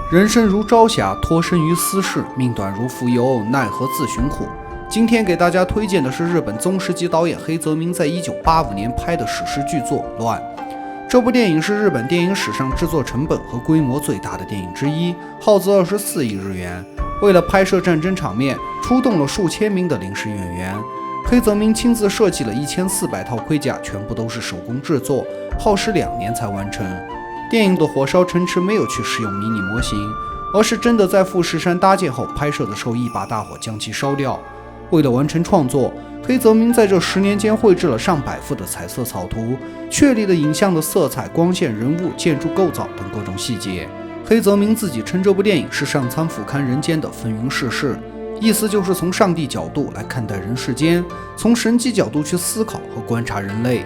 人生如朝霞，脱身于斯事，命短如浮游，奈何自寻苦。今天给大家推荐的是日本宗师级导演黑泽明在1985年拍的史诗巨作《乱》。这部电影是日本电影史上制作成本和规模最大的电影之一，耗资24亿日元。为了拍摄战争场面，出动了数千名的临时演员。黑泽明亲自设计了1400套盔甲，全部都是手工制作，耗时2年才完成。电影的火烧城池没有去使用迷你模型，而是真的在富士山搭建后拍摄的时候一把大火将其烧掉。为了完成创作，黑泽明在这10年间绘制了上百幅的彩色草图，确立了影像的色彩、光线、人物、建筑构造等各种细节。黑泽明自己称这部电影是上苍俯瞰人间的风云世事，意思就是从上帝角度来看待人世间，从神级角度去思考和观察人类。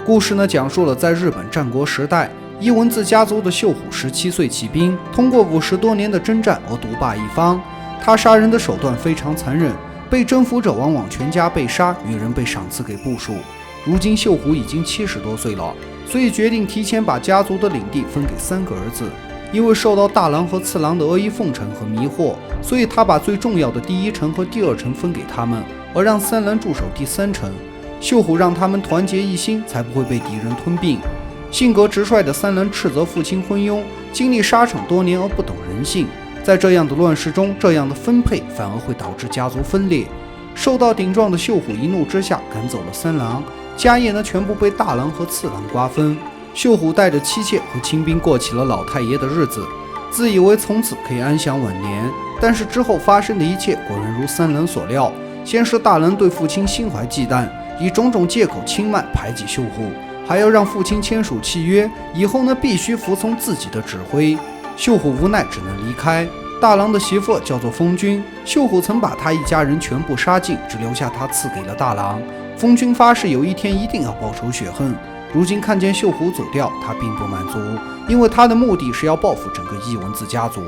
故事呢，讲述了在日本战国时代，伊文字家族的秀虎17岁起兵，通过50多年的征战而独霸一方。他杀人的手段非常残忍，被征服者往往全家被杀，女人被赏赐给部属。如今秀虎已经70多岁了，所以决定提前把家族的领地分给3个儿子。因为受到大郎和次郎的阿谀奉承和迷惑，所以他把最重要的第1城和第2城分给他们，而让三郎驻守第3城。秀虎让他们团结一心，才不会被敌人吞并。性格直率的三郎斥责父亲昏庸，经历沙场多年而不懂人性。在这样的乱世中，这样的分配反而会导致家族分裂。受到顶撞的秀虎一怒之下赶走了三郎，家业呢全部被大郎和次郎瓜分。秀虎带着妻妾和亲兵过起了老太爷的日子，自以为从此可以安享晚年。但是之后发生的一切果然如三郎所料，先是大郎对父亲心怀忌惮，以种种借口轻慢排挤秀虎，还要让父亲签署契约，以后呢必须服从自己的指挥。秀虎无奈只能离开。大郎的媳妇叫做丰君，秀虎曾把他一家人全部杀尽，只留下他赐给了大郎。丰君发誓有一天一定要报仇雪恨。如今看见秀虎走掉，他并不满足，因为他的目的是要报复整个伊文字家族。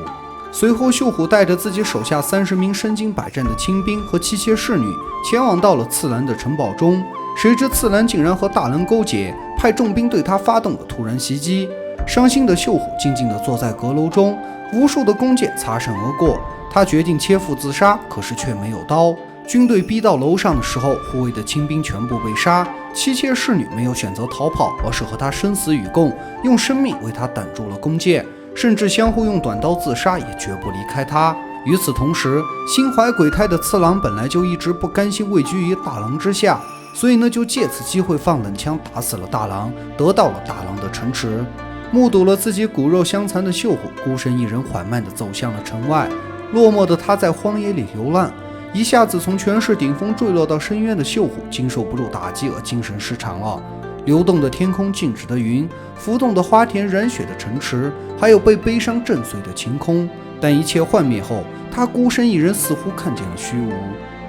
随后秀虎带着自己手下30名身经百战的亲兵和妻妾侍女前往到了次郎的城堡中，谁知次郎竟然和大郎勾结，派重兵对他发动了突然袭击。伤心的秀虎静静地坐在阁楼中，无数的弓箭擦身而过，他决定切腹自杀，可是却没有刀。军队逼到楼上的时候，护卫的亲兵全部被杀，妻妾侍女没有选择逃跑，而是和他生死与共，用生命为他挡住了弓箭，甚至相互用短刀自杀，也绝不离开他。与此同时，心怀鬼胎的次郎本来就一直不甘心位居于大郎之下，所以呢就借此机会放冷枪打死了大郎，得到了大郎的城池。目睹了自己骨肉相残的秀虎孤身一人缓慢地走向了城外，落寞的他在荒野里流浪。一下子从权势顶峰坠落到深渊的秀虎经受不住打击而精神失常了。流动的天空，静止的云，浮动的花田，染血的城池，还有被悲伤震碎的晴空。但一切幻灭后，他孤身一人似乎看见了虚无。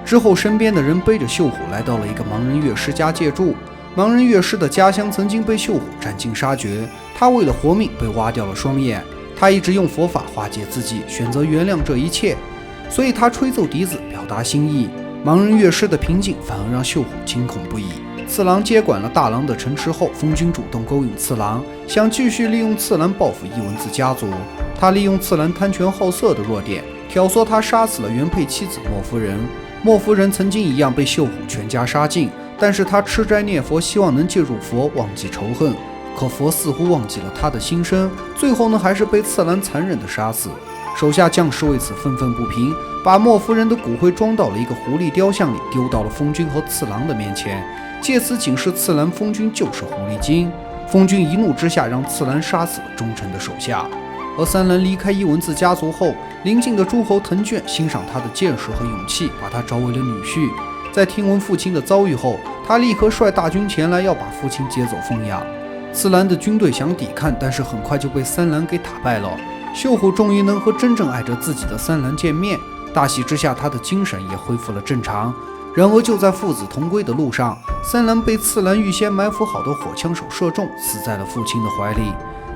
之后身边的人背着秀虎来到了一个盲人乐师家借住。盲人乐师的家乡曾经被秀虎斩尽杀绝，他为了活命被挖掉了双眼。他一直用佛法化解自己，选择原谅这一切，所以他吹奏笛子表达心意。盲人乐师的平静反而让秀虎惊恐不已。次郎接管了大郎的城池后，丰君主动勾引次郎，想继续利用次郎报复伊文字家族。他利用次郎贪权好色的弱点，挑唆他杀死了原配妻子莫夫人。莫夫人曾经一样被秀虎全家杀尽，但是他吃斋念佛，希望能借助佛忘记仇恨。可佛似乎忘记了他的心声，最后呢还是被次郎残忍地杀死。手下将士为此愤愤不平，把莫夫人的骨灰装到了一个狐狸雕像里，丢到了丰君和次郎的面前，借此警示次郎丰君就是狐狸精。丰君一怒之下让次郎杀死了忠诚的手下。而三郎离开伊文字家族后，邻近的诸侯藤卷欣赏他的见识和勇气，把他招为了女婿。在听闻父亲的遭遇后，他立刻率大军前来，要把父亲接走奉养。次郎的军队想抵抗，但是很快就被三郎给打败了。秀虎终于能和真正爱着自己的三郎见面，大喜之下，他的精神也恢复了正常。然而就在父子同归的路上，三郎被次郎预先埋伏好的火枪手射中，死在了父亲的怀里。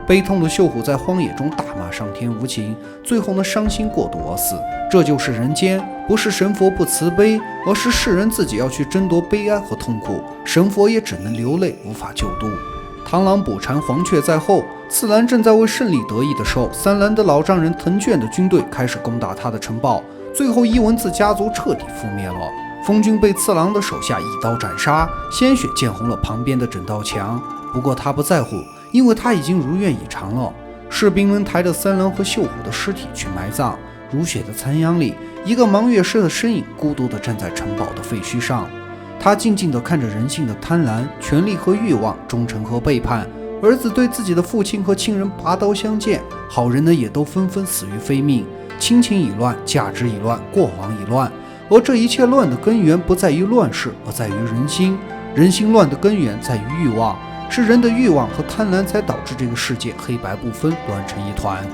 悲痛的秀虎在荒野中大骂上天无情，最后呢伤心过度而死。这就是人间，不是神佛不慈悲，而是世人自己要去争夺悲哀和痛苦，神佛也只能流泪，无法救度。螳螂捕蝉，黄雀在后。次郎正在为胜利得意的时候，三兰的老丈人藤卷的军队开始攻打他的城堡，最后伊文字家族彻底覆灭了。丰军被次郎的手下一刀斩杀，鲜血溅红了旁边的整道墙。不过他不在乎，因为他已经如愿以偿了。士兵们抬着三郎和秀虎的尸体去埋葬，如血的残阳里，一个芒月师的身影孤独地站在城堡的废墟上。他静静地看着人性的贪婪、权力和欲望、忠诚和背叛。儿子对自己的父亲和亲人拔刀相见，好人呢也都纷纷死于非命。亲情已乱，价值已乱，过往已乱。而这一切乱的根源不在于乱世，而在于人心。人心乱的根源在于欲望，是人的欲望和贪婪才导致这个世界黑白不分，乱成一团。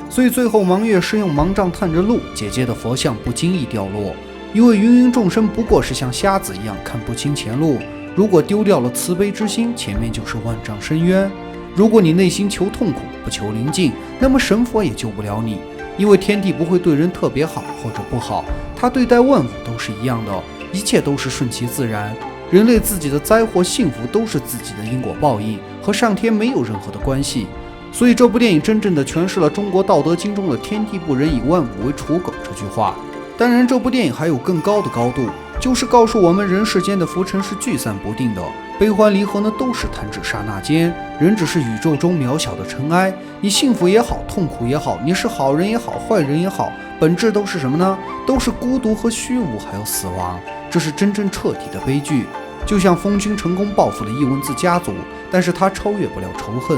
所以最后芒月师用盲杖探着路，姐姐的佛像不经意掉落。因为芸芸众生不过是像瞎子一样看不清前路，如果丢掉了慈悲之心，前面就是万丈深渊。如果你内心求痛苦，不求宁静，那么神佛也救不了你。因为天地不会对人特别好或者不好，他对待万物都是一样的，一切都是顺其自然。人类自己的灾祸幸福都是自己的因果报应，和上天没有任何的关系。所以这部电影真正的诠释了中国道德经中的天地不仁，以万物为刍狗这句话。当然这部电影还有更高的高度，就是告诉我们人世间的浮沉是聚散不定的，悲欢离合呢都是弹指刹那间，人只是宇宙中渺小的尘埃。你幸福也好，痛苦也好，你是好人也好，坏人也好，本质都是什么呢？都是孤独和虚无，还有死亡。这是真正彻底的悲剧。就像丰军成功报复了伊文字家族，但是他超越不了仇恨。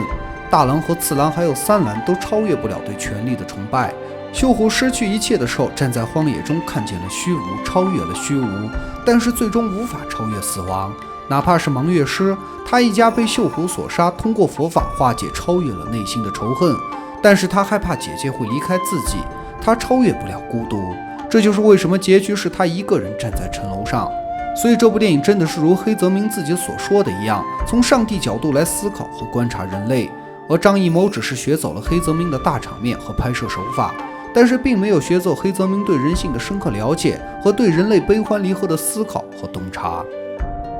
大郎和次郎还有三郎都超越不了对权力的崇拜。秀虎失去一切的时候，站在荒野中看见了虚无，超越了虚无，但是最终无法超越死亡。哪怕是芒月师，他一家被秀虎所杀，通过佛法化解，超越了内心的仇恨，但是他害怕姐姐会离开自己，他超越不了孤独。这就是为什么结局是他一个人站在城楼上。所以这部电影真的是如黑泽明自己所说的一样，从上帝角度来思考和观察人类。而张艺谋只是学走了黑泽明的大场面和拍摄手法，但是并没有学走黑泽明对人性的深刻了解和对人类悲欢离合的思考和洞察。